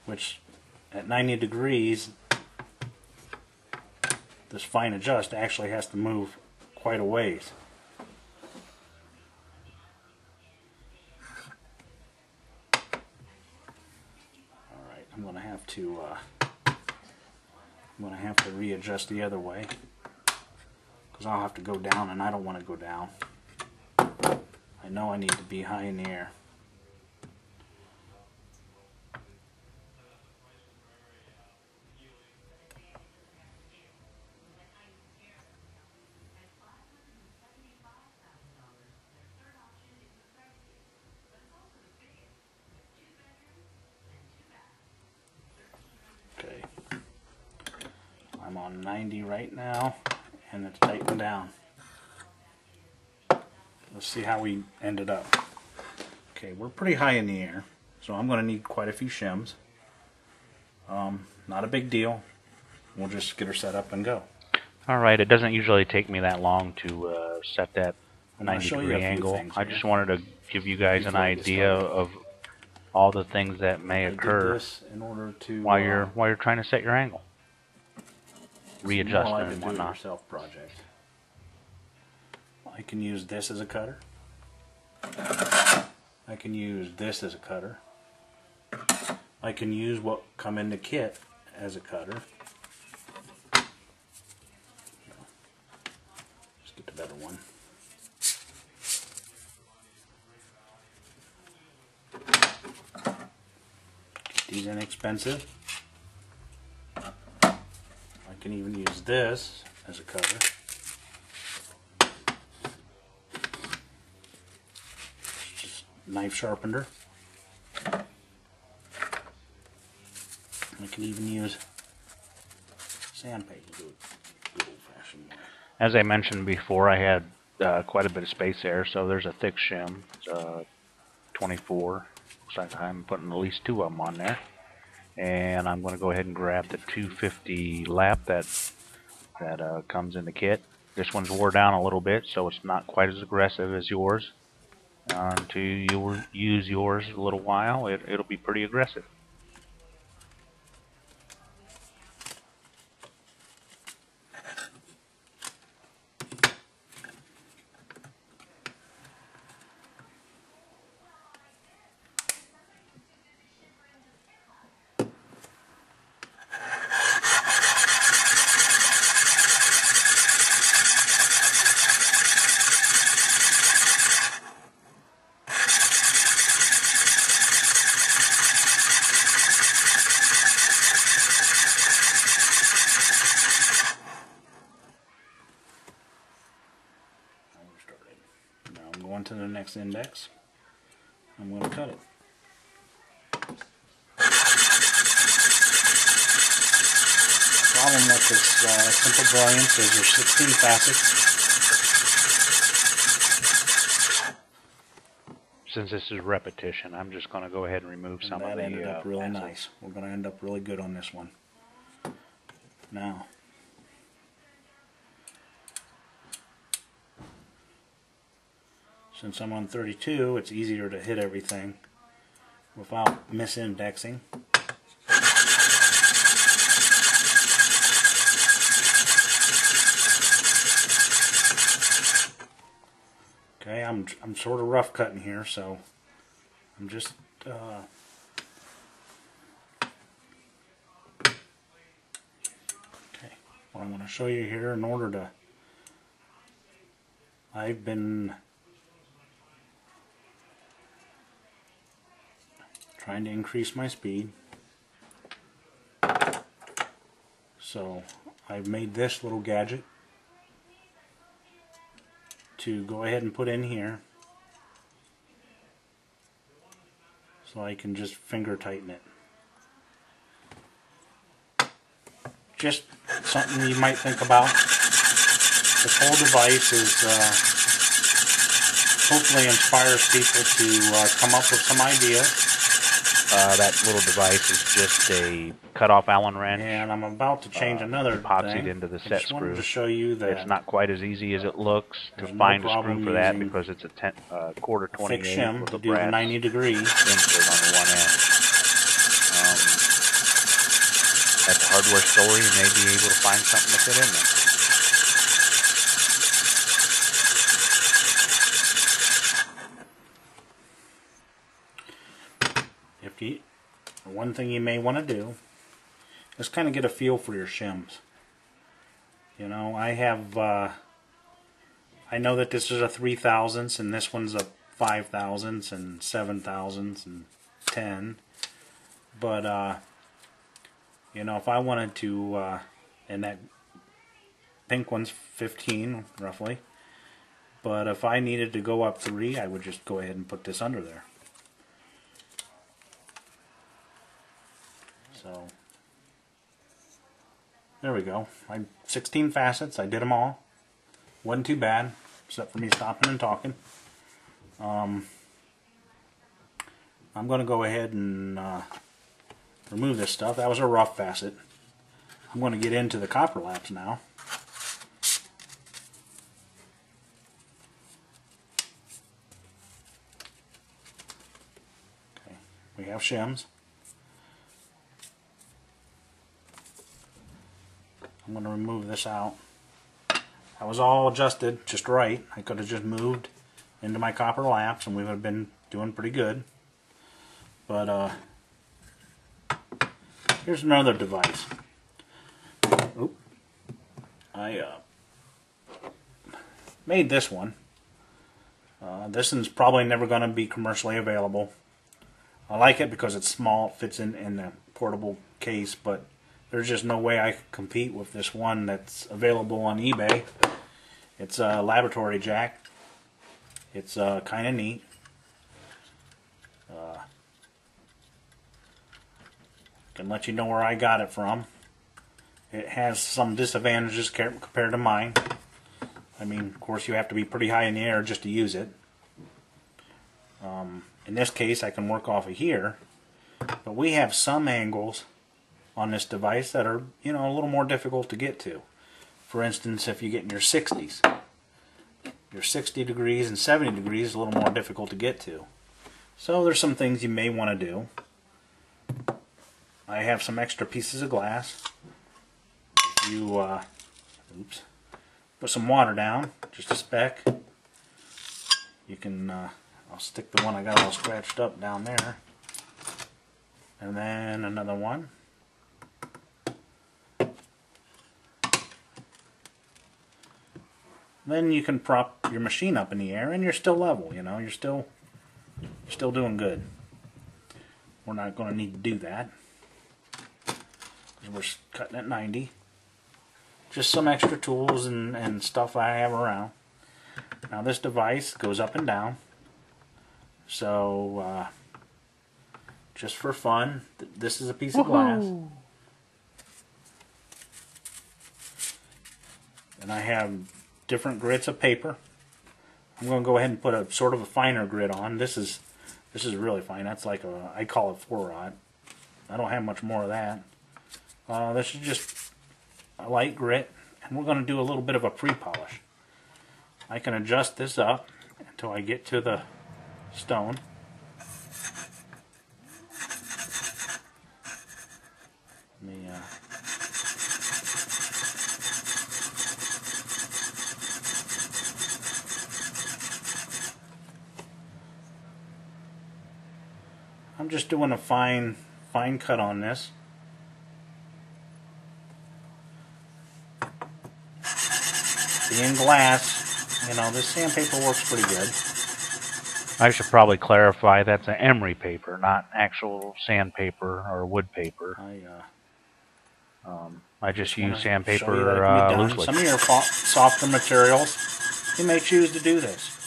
which at 90 degrees, this fine adjust actually has to move quite a ways. Alright, I'm going to have to readjust the other way, because I'll have to go down, and I don't want to go down. I know I need to be high in the air. Okay, I'm on 90 right now, and it's tightened down. Let's see how we ended up. Okay, we're pretty high in the air, so I'm going to need quite a few shims. Not a big deal. We'll just get her set up and go. Alright, it doesn't usually take me that long to set that 90-degree angle. I just wanted to give you guys an idea of all the things that may occur in order to, while you're trying to set your angle. Readjust and whatnot. Project. I can use this as a cutter. I can use this as a cutter. I can use what come in the kit as a cutter. Let's get the better one. These inexpensive. I can even use this as a cutter. Just knife sharpener. I can even use sandpaper to do it the old-fashioned way. As I mentioned before, I had quite a bit of space there, so there's a thick shim. It's 24. Looks like I'm putting at least 2 of them on there. And I'm going to go ahead and grab the 250 lap that comes in the kit. This one's wore down a little bit, so it's not quite as aggressive as yours. Until you use yours a little while, it'll be pretty aggressive. To the next index. I'm going to cut it. The problem with this simple brilliance is there's 16 facets. Since this is repetition, I'm just going to go ahead and remove some of the. That ended up really nice. We're going to end up really good on this one. Now, since I'm on 32, it's easier to hit everything without misindexing. Okay, I'm sort of rough cutting here, so I'm just okay. What I'm going to show you here, in order to, I've been trying to increase my speed, so I've made this little gadget to go ahead and put in here, so I can just finger tighten it. Just something you might think about. This whole device is hopefully inspires people to come up with some ideas. That little device is just a cut-off Allen wrench. And I'm about to change another epoxied thing. into the I set just wanted screw. to show you that It's not quite as easy as it looks to there's find no a screw problem for that, using because it's a quarter thick 28 shim with to a do the brass 90 degrees. insert on the one end. hardware store, you may be able to find something to fit in there. One thing you may want to do is kind of get a feel for your shims. You know, I know that this is a 3,000ths and this one's a 5,000ths and 7,000ths and 10. But, you know, if I wanted to, and that pink one's 15 roughly, but if I needed to go up 3, I would just go ahead and put this under there. So there we go. 16 facets. I did them all. Wasn't too bad, except for me stopping and talking. I'm going to go ahead and remove this stuff. That was a rough facet. I'm going to get into the copper laps now. Okay, we have shims. I'm going to remove this out. That was all adjusted just right. I could have just moved into my copper laps and we would have been doing pretty good. But here's another device. Oop. I made this one. This one's probably never going to be commercially available. I like it because it's small, it fits in the portable case, but there's just no way I could compete with this one that's available on eBay. It's a laboratory jack. It's kind of neat. Can let you know where I got it from. It has some disadvantages compared to mine. I mean, of course, you have to be pretty high in the air just to use it. In this case, I can work off of here, but we have some angles on this device that are, you know, a little more difficult to get to. For instance, if you get in your 60s, your 60 degrees and 70 degrees is a little more difficult to get to. So there's some things you may want to do. I have some extra pieces of glass. If you oops, put some water down, just a speck. You can, I'll stick the one I got all scratched up down there. And then another one. Then you can prop your machine up in the air and you're still level, you know, you're still doing good. We're not going to need to do that because we're cutting at 90. Just some extra tools and stuff I have around. Now this device goes up and down, so just for fun, this is a piece of glass. And I have different grits of paper. I'm going to go ahead and put a sort of a finer grit on. This is really fine. That's like I call it 4-aught. I don't have much more of that. This is just a light grit, and we're going to do a little bit of a pre-polish. I can adjust this up until I get to the stone. Let me, I'm just doing a fine cut on this. Being glass, you know, this sandpaper works pretty good. I should probably clarify that's an emery paper, not actual sandpaper or wood paper. I just use sandpaper loosely. Some of your softer materials, you may choose to do this.